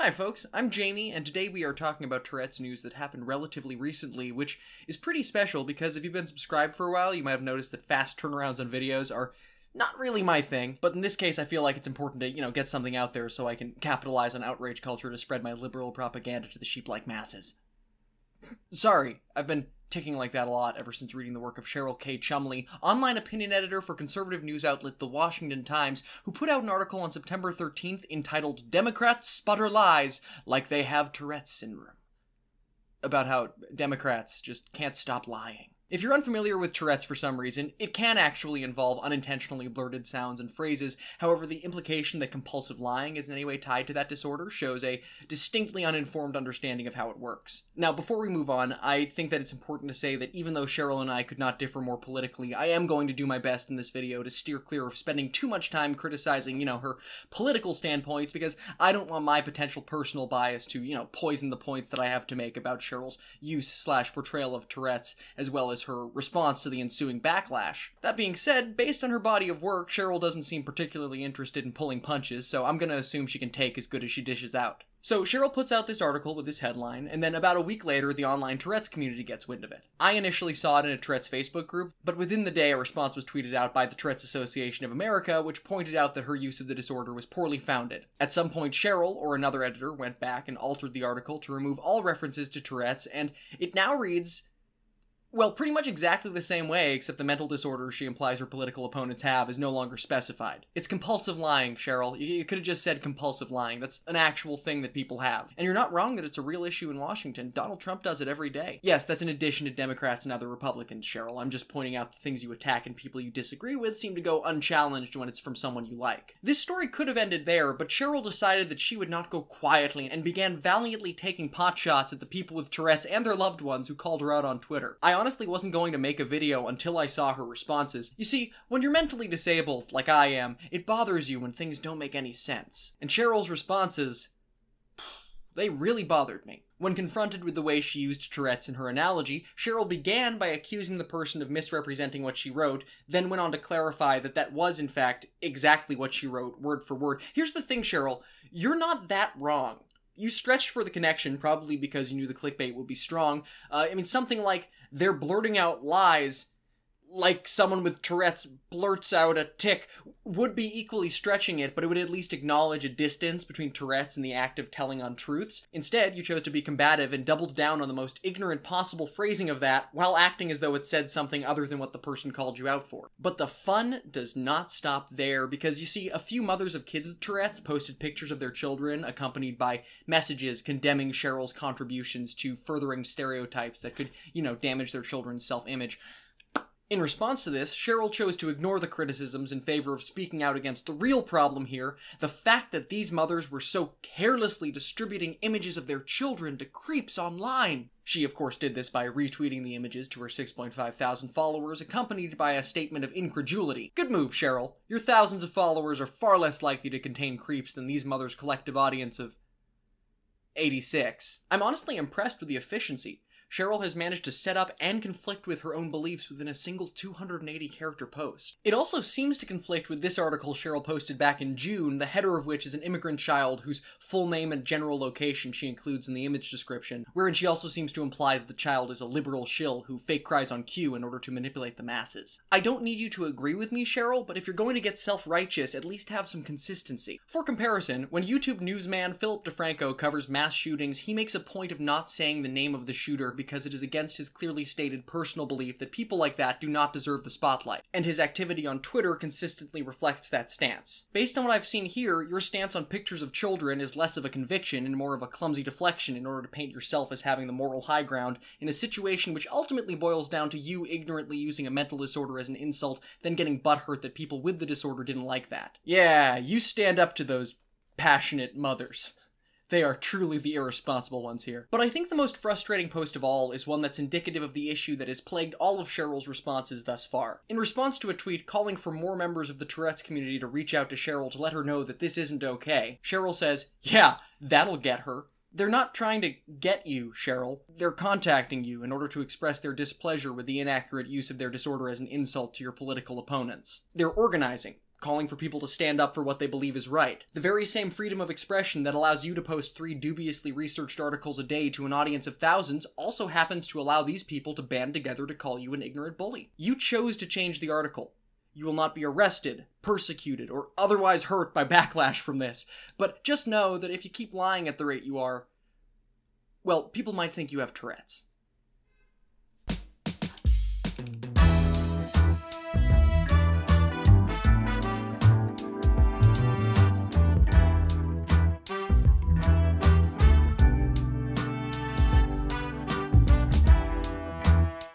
Hi folks, I'm Jamie, and today we are talking about Tourette's news that happened relatively recently, which is pretty special because if you've been subscribed for a while, you might have noticed that fast turnarounds on videos are not really my thing, but in this case I feel like it's important to, get something out there so I can capitalize on outrage culture to spread my liberal propaganda to the sheep-like masses. Sorry, I've been ticking like that a lot ever since reading the work of Cheryl K Chumley, online opinion editor for conservative news outlet The Washington Times, who put out an article on September 13th entitled "Democrats Sputter Lies Like They Have Tourette's Syndrome," about how Democrats just can't stop lying. If you're unfamiliar with Tourette's for some reason, it can actually involve unintentionally blurted sounds and phrases. However, the implication that compulsive lying is in any way tied to that disorder shows a distinctly uninformed understanding of how it works. Now, before we move on, I think that it's important to say that even though Cheryl and I could not differ more politically, I am going to do my best in this video to steer clear of spending too much time criticizing, her political standpoints, because I don't want my potential personal bias to, poison the points that I have to make about Cheryl's use/portrayal of Tourette's, as well as her response to the ensuing backlash. That being said, based on her body of work, Cheryl doesn't seem particularly interested in pulling punches, so I'm gonna assume she can take as good as she dishes out. So Cheryl puts out this article with this headline, and then about a week later, the online Tourette's community gets wind of it. I initially saw it in a Tourette's Facebook group, but within the day a response was tweeted out by the Tourette's Association of America, which pointed out that her use of the disorder was poorly founded. At some point, Cheryl, or another editor, went back and altered the article to remove all references to Tourette's, and it now reads, well, pretty much exactly the same way, except the mental disorder she implies her political opponents have is no longer specified. It's compulsive lying, Cheryl. You could have just said compulsive lying. That's an actual thing that people have. And you're not wrong that it's a real issue in Washington. Donald Trump does it every day. Yes, that's in addition to Democrats and other Republicans, Cheryl. I'm just pointing out the things you attack and people you disagree with seem to go unchallenged when it's from someone you like. This story could have ended there, but Cheryl decided that she would not go quietly and began valiantly taking potshots at the people with Tourette's and their loved ones who called her out on Twitter. I honestly wasn't going to make a video until I saw her responses. You see, when you're mentally disabled, like I am, it bothers you when things don't make any sense. And Cheryl's responses, they really bothered me. When confronted with the way she used Tourette's in her analogy, Cheryl began by accusing the person of misrepresenting what she wrote, then went on to clarify that that was, in fact, exactly what she wrote, word for word. Here's the thing, Cheryl, you're not that wrong. You stretched for the connection, probably because you knew the clickbait would be strong. Something like, they're blurting out lies like someone with Tourette's blurts out a tick would be equally stretching it, but it would at least acknowledge a distance between Tourette's and the act of telling untruths. Instead, you chose to be combative and doubled down on the most ignorant possible phrasing of that while acting as though it said something other than what the person called you out for. But the fun does not stop there, because you see, a few mothers of kids with Tourette's posted pictures of their children accompanied by messages condemning Cheryl's contributions to furthering stereotypes that could, damage their children's self-image. In response to this, Cheryl chose to ignore the criticisms in favor of speaking out against the real problem here, the fact that these mothers were so carelessly distributing images of their children to creeps online. She, of course, did this by retweeting the images to her 6.5 thousand followers, accompanied by a statement of incredulity. Good move, Cheryl. Your thousands of followers are far less likely to contain creeps than these mothers' collective audience of 86. I'm honestly impressed with the efficiency. Cheryl has managed to set up and conflict with her own beliefs within a single 280-character post. It also seems to conflict with this article Cheryl posted back in June, the header of which is an immigrant child whose full name and general location she includes in the image description, wherein she also seems to imply that the child is a liberal shill who fake cries on cue in order to manipulate the masses. I don't need you to agree with me, Cheryl, but if you're going to get self-righteous, at least have some consistency. For comparison, when YouTube newsman Philip DeFranco covers mass shootings, he makes a point of not saying the name of the shooter because it is against his clearly stated personal belief that people like that do not deserve the spotlight, and his activity on Twitter consistently reflects that stance. Based on what I've seen here, your stance on pictures of children is less of a conviction and more of a clumsy deflection in order to paint yourself as having the moral high ground in a situation which ultimately boils down to you ignorantly using a mental disorder as an insult, then getting butthurt that people with the disorder didn't like that. Yeah, you stand up to those passionate mothers. They are truly the irresponsible ones here. But I think the most frustrating post of all is one that's indicative of the issue that has plagued all of Cheryl's responses thus far. In response to a tweet calling for more members of the Tourette's community to reach out to Cheryl to let her know that this isn't okay, Cheryl says, "Yeah, that'll get her." They're not trying to get you, Cheryl. They're contacting you in order to express their displeasure with the inaccurate use of their disorder as an insult to your political opponents. They're organizing. calling for people to stand up for what they believe is right. The very same freedom of expression that allows you to post 3 dubiously researched articles a day to an audience of thousands also happens to allow these people to band together to call you an ignorant bully. You chose to change the article. You will not be arrested, persecuted, or otherwise hurt by backlash from this. But just know that if you keep lying at the rate you are, well, people might think you have Tourette's.